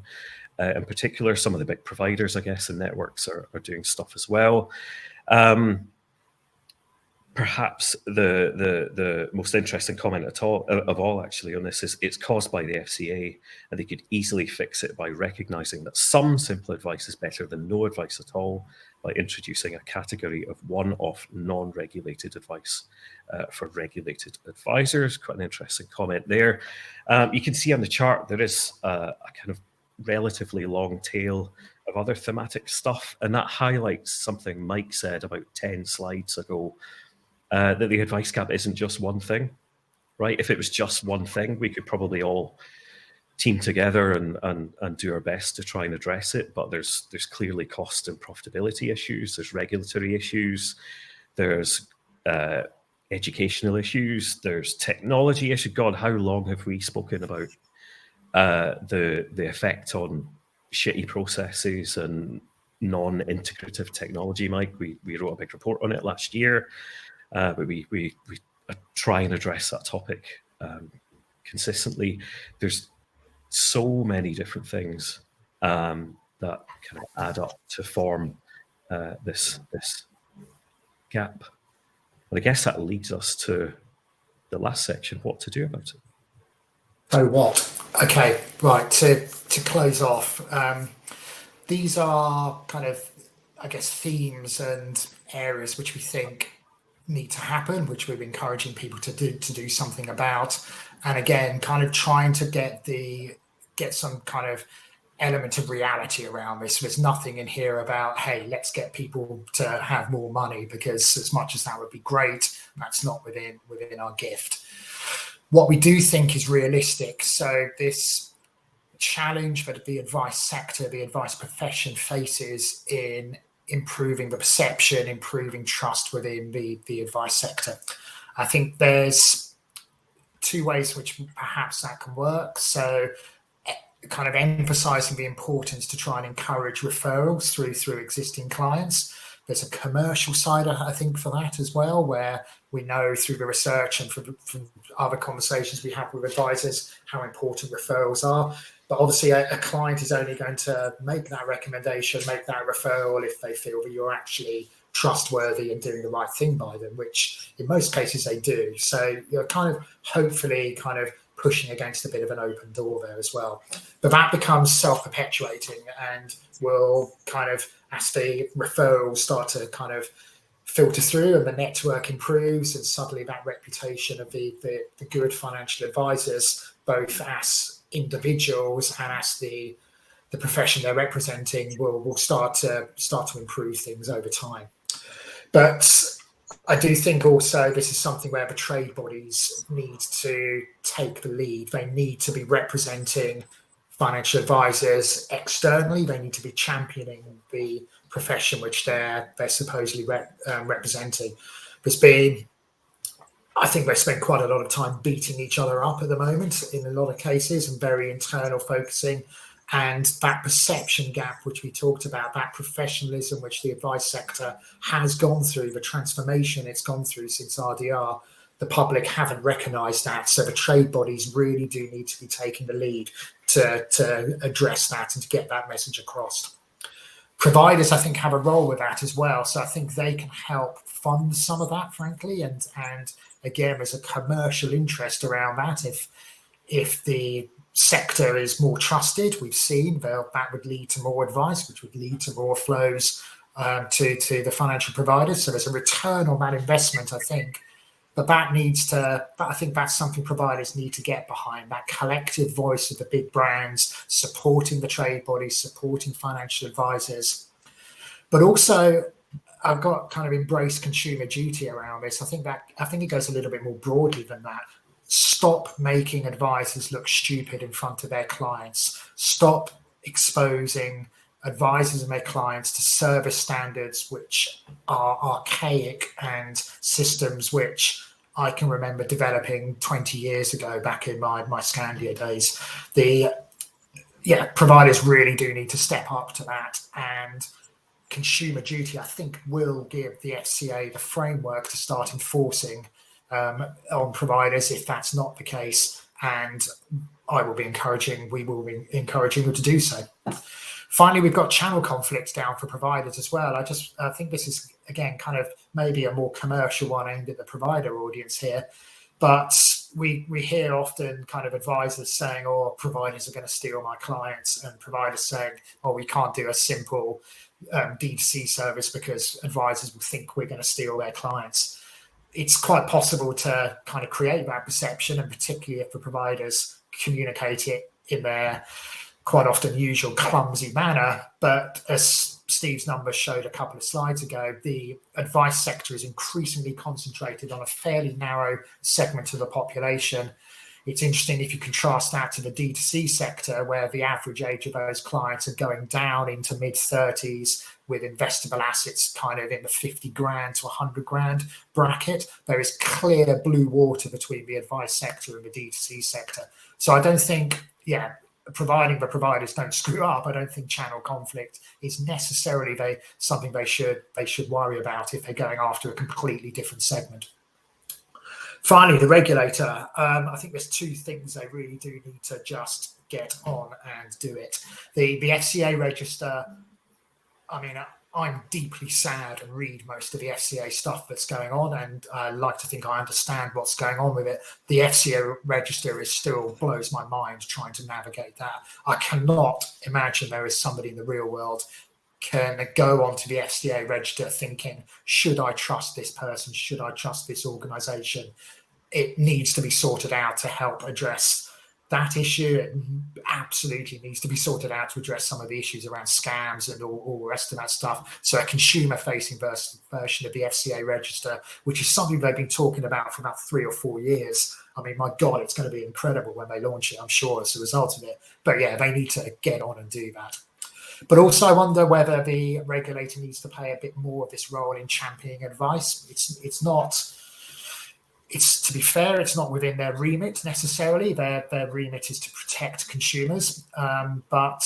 In particular, some of the big providers, I guess, and networks are doing stuff as well. Perhaps the most interesting comment of all actually on this is it's caused by the FCA, and they could easily fix it by recognizing that some simple advice is better than no advice at all, by introducing a category of one-off non-regulated advice for regulated advisors. Quite an interesting comment there. You can see on the chart there is a kind of relatively long tail of other thematic stuff, and that highlights something Mike said about 10 slides ago, that the advice gap isn't just one thing, right? If it was just one thing, we could probably all team together and do our best to try and address it. But there's clearly cost and profitability issues. There's regulatory issues. There's educational issues. There's technology issues. God, how long have we spoken about the effect on shitty processes and non-integrative technology, Mike? We wrote a big report on it last year. But we try and address that topic consistently. There's so many different things that kind of add up to form this gap. But I guess that leads us to the last section, what to do about it. So what? Okay, right, to close off, these are kind of, I guess, themes and areas which we think need to happen, which we're encouraging people to do something about. And again, kind of trying to get some kind of element of reality around this. There's nothing in here about, hey, let's get people to have more money, because as much as that would be great, that's not within our gift. What we do think is realistic. So this challenge that the advice sector, the advice profession faces in improving the perception, improving trust within the advice sector. I think there's two ways which perhaps that can work. So kind of emphasizing the importance to try and encourage referrals through existing clients. There's a commercial side, I think, for that as well, where we know through the research and from other conversations we have with advisors how important referrals are. But obviously a client is only going to make that recommendation, make that referral if they feel that you're actually trustworthy and doing the right thing by them, which in most cases they do. So you're kind of hopefully kind of pushing against a bit of an open door there as well. But that becomes self-perpetuating and will kind of, as the referrals start to kind of filter through and the network improves, and suddenly that reputation of the good financial advisors, both as individuals and as the profession they're representing, will start to improve things over time. But I do think also this is something where the trade bodies need to take the lead. They need to be representing financial advisors externally. They need to be championing the profession which they're supposedly representing. I think they spend quite a lot of time beating each other up at the moment in a lot of cases, and very internal focusing. And that perception gap, which we talked about, that professionalism which the advice sector has gone through, the transformation it's gone through since RDR, the public haven't recognised that. So the trade bodies really do need to be taking the lead to address that and to get that message across. Providers, I think, have a role with that as well. So I think they can help fund some of that, frankly. And again, there's a commercial interest around that. If the sector is more trusted, we've seen that would lead to more advice, which would lead to more flows to the financial providers. So there's a return on that investment, I think. But I think that's something providers need to get behind, that collective voice of the big brands, supporting the trade bodies, supporting financial advisors. But also, I've got kind of embraced consumer duty around this. I think it goes a little bit more broadly than that. Stop making advisors look stupid in front of their clients. Stop exposing advisors and their clients to service standards which are archaic and systems which I can remember developing 20 years ago back in my Scandia days. Providers really do need to step up to that, and consumer duty, I think, will give the FCA the framework to start enforcing on providers if that's not the case, and we will be encouraging them to do so. Finally, we've got channel conflicts down for providers as well. I think this is, again, kind of maybe a more commercial one aimed at the provider audience here, but we hear often kind of advisors saying, oh, providers are going to steal my clients, and providers saying, oh, we can't do a simple D2C service because advisors will think we're going to steal their clients. It's quite possible to kind of create that perception, and particularly if the providers communicate it in their quite often usual clumsy manner. But as Steve's numbers showed a couple of slides ago, the advice sector is increasingly concentrated on a fairly narrow segment of the population. It's interesting if you contrast that to the D2C sector, where the average age of those clients are going down into mid-30s, with investable assets kind of in the 50 grand to 100 grand bracket. There is clear blue water between the advice sector and the D2C sector. So I don't think, providing the providers don't screw up, I don't think channel conflict is necessarily something they should worry about if they're going after a completely different segment. Finally, the regulator. I think there's two things they really do need to just get on and do it. The FCA register, I mean, I'm deeply sad and read most of the FCA stuff that's going on, and I like to think I understand what's going on with it. The FCA register still blows my mind trying to navigate that. I cannot imagine there is somebody in the real world can go onto the FCA register thinking, should I trust this person? Should I trust this organisation? It needs to be sorted out to help address that issue. It absolutely needs to be sorted out to address some of the issues around scams and all the rest of that stuff. So a consumer-facing version of the FCA register, which is something they've been talking about for about 3 or 4 years. I mean, my God, it's going to be incredible when they launch it, I'm sure, as a result of it. But yeah, they need to get on and do that. But also I wonder whether the regulator needs to play a bit more of this role in championing advice. It's to be fair, it's not within their remit necessarily. Their remit is to protect consumers. And I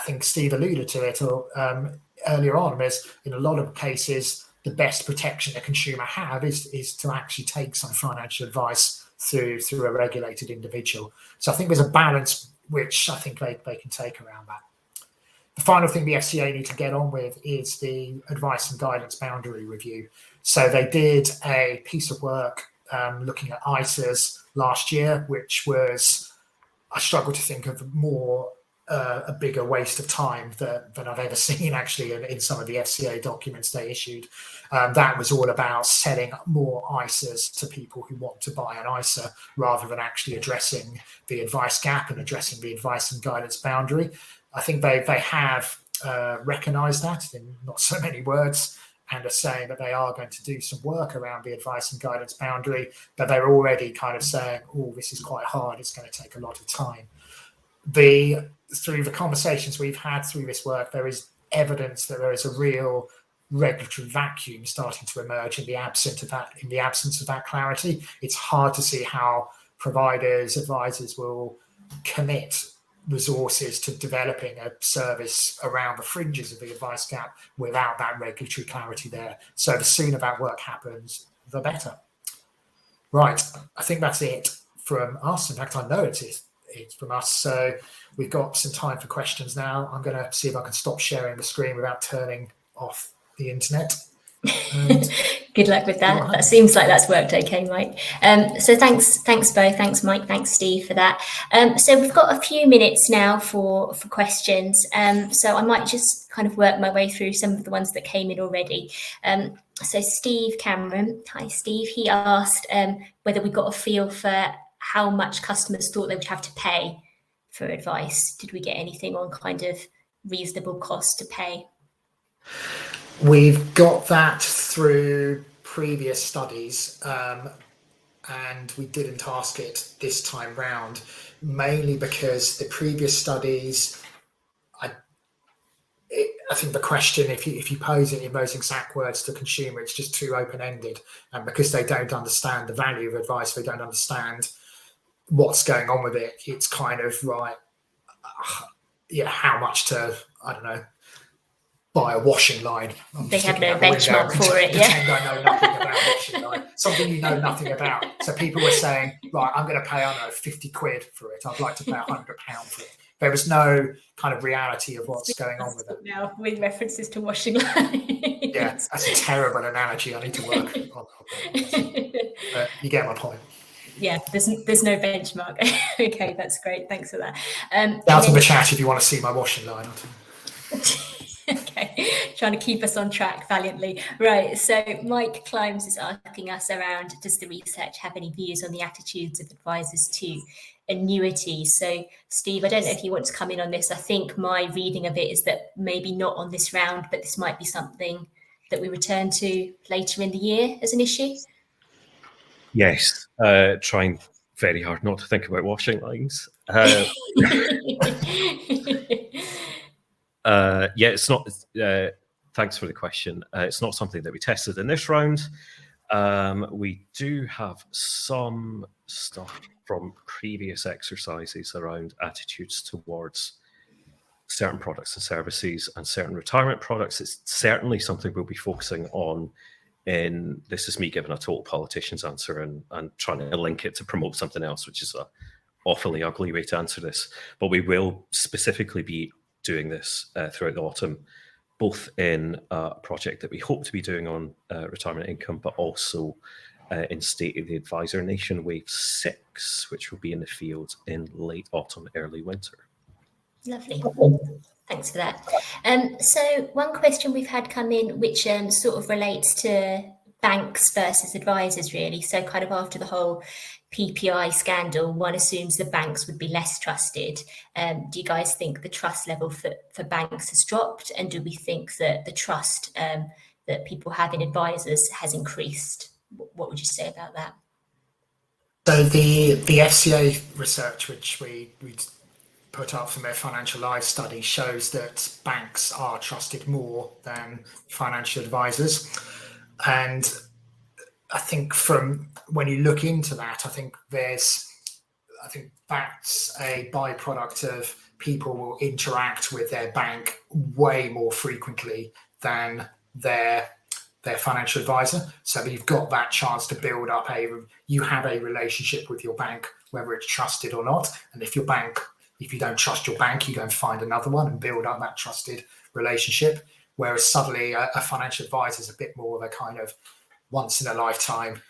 think Steve alluded to it earlier on, there's in a lot of cases, the best protection a consumer have is to actually take some financial advice through a regulated individual. So I think there's a balance which I think they can take around that. The final thing the FCA need to get on with is the advice and guidance boundary review. So they did a piece of work looking at ISAs last year, which was, I struggle to think of a bigger waste of time than I've ever seen actually in some of the FCA documents they issued. That was all about selling more ISAs to people who want to buy an ISA rather than actually addressing the advice gap and addressing the advice and guidance boundary. I think they have recognised that in not so many words, and are saying that they are going to do some work around the advice and guidance boundary, but they're already kind of saying, oh, this is quite hard, it's going to take a lot of time. Through the conversations we've had through this work, there is evidence that there is a real regulatory vacuum starting to emerge in the absence of that clarity. It's hard to see how providers, advisors will commit resources to developing a service around the fringes of the advice gap without that regulatory clarity there. So the sooner that work happens, the better. Right, I think that's it from us. In fact, I know it's from us. So we've got some time for questions now. I'm going to see if I can stop sharing the screen without turning off the internet. Good luck with that. That seems like that's worked okay, Mike. So thanks Bo, thanks Mike, thanks Steve for that. So we've got a few minutes now for questions. So I might just kind of work my way through some of the ones that came in already. So Steve Cameron, hi Steve, he asked whether we got a feel for how much customers thought they would have to pay for advice. Did we get anything on kind of reasonable cost to pay? We've got that through previous studies, and we didn't ask it this time round, mainly because the previous studies, I think the question, if you pose it in those exact words to the consumer, it's just too open-ended, and because they don't understand the value of advice, they don't understand what's going on with it. It's kind of right, how much to, I don't know, buy a washing line. They have no benchmark for it. Pretend I know nothing about washing line. Something you know nothing about. So people were saying, right, I'm going to pay, I don't know, 50 quid for it. I'd like to pay £100 for it. There was no kind of reality of what's going on with it. Now, with references to washing line. Yeah, that's a terrible analogy. I need to work on that. But you get my point. Yeah, there's no benchmark. Okay, that's great. Thanks for that. Out in the chat if you want to see my washing line. Okay, trying to keep us on track valiantly. Right, so Mike Climbs is asking us around, does the research have any views on the attitudes of advisors to annuities? So Steve, I don't know if you want to come in on this. I think my reading of it is that maybe not on this round, but this might be something that we return to later in the year as an issue. Yes, trying very hard not to think about washing lines. Yeah, it's not. Thanks for the question. It's not something that we tested in this round. We do have some stuff from previous exercises around attitudes towards certain products and services and certain retirement products. It's certainly something we'll be focusing on. This is me giving a total politician's answer and trying to link it to promote something else, which is a awfully ugly way to answer this. But we will specifically be doing this throughout the autumn, both in a project that we hope to be doing on retirement income, but also in State of the Advisor Nation Wave 6, which will be in the field in late autumn, early winter. Lovely. Thanks for that. So one question we've had come in, which sort of relates to banks versus advisors, really. So kind of after the whole PPI scandal, one assumes the banks would be less trusted. Do you guys think the trust level for banks has dropped? And do we think that the trust that people have in advisors has increased? What would you say about that? So the FCA research, which we put up from their Financial Lives study, shows that banks are trusted more than financial advisors. And I think from when you look into that, I think that's a byproduct of people will interact with their bank way more frequently than their financial advisor. So you've got that chance to build up you have a relationship with your bank, whether it's trusted or not. And if you don't trust your bank, you go and find another one and build up that trusted relationship. Whereas suddenly a financial advisor is a bit more of a kind of once in a lifetime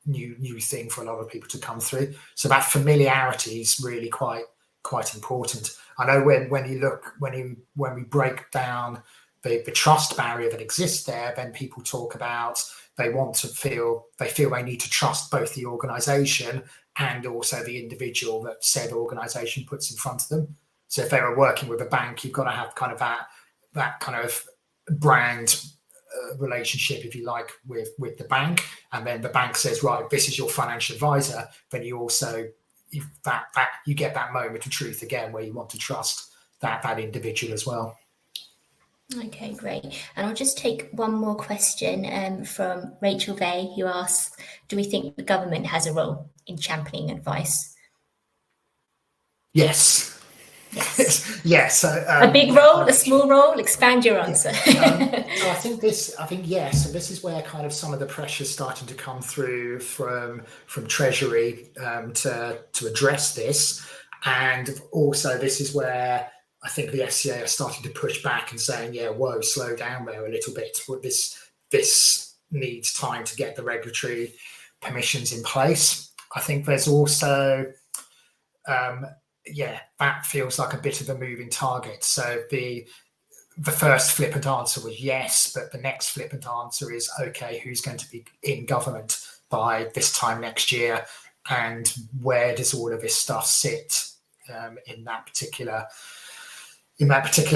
new thing for a lot of people to come through. So that familiarity is really quite important. I know when we break down the trust barrier that exists there, then people talk about they feel they need to trust both the organization and also the individual that said organization puts in front of them. So if they were working with a bank, you've got to have kind of that kind of brand relationship, if you like, with the bank. And then the bank says, right, this is your financial advisor. Then you also you get that moment of truth again where you want to trust that individual as well. Okay, great. And I'll just take one more question from Rachel Vay, who asks, do we think the government has a role in championing advice? Yes. Yes. A big role, a small role? Expand your answer. So I think yes. So this is where kind of some of the pressure is starting to come through from Treasury to address this. And also this is where I think the FCA are starting to push back and saying, yeah, whoa, slow down there a little bit. This needs time to get the regulatory permissions in place. I think there's also, that feels like a bit of a moving target. So the first flippant answer was yes, but the next flippant answer is, okay, who's going to be in government by this time next year, and where does all of this stuff sit in that particular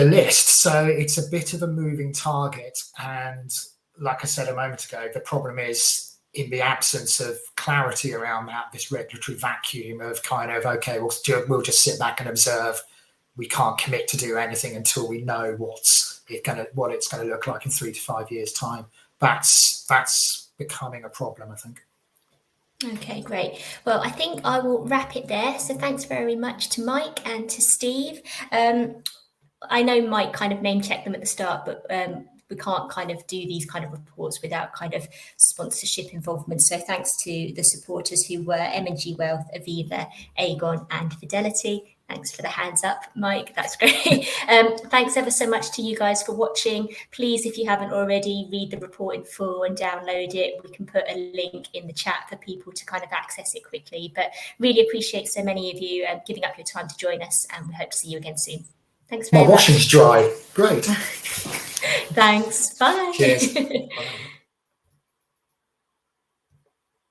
list? So it's a bit of a moving target, and like I said a moment ago, the problem is, in the absence of clarity around that, this regulatory vacuum of kind of, okay, we'll just sit back and observe. We can't commit to do anything until we know what it's going to look like in 3 to 5 years' time. That's becoming a problem, I think. Okay, great. Well, I think I will wrap it there. So thanks very much to Mike and to Steve. I know Mike kind of name checked them at the start, but we can't kind of do these kind of reports without kind of sponsorship involvement. So thanks to the supporters who were M&G Wealth, Aviva, Aegon and Fidelity. Thanks for the hands up, Mike. That's great. Thanks ever so much to you guys for watching. Please, if you haven't already, read the report in full and download it. We can put a link in the chat for people to kind of access it quickly. But really appreciate so many of you giving up your time to join us, and we hope to see you again soon. Thanks very much. My washing's dry. Great. Thanks. Bye. Cheers. Bye.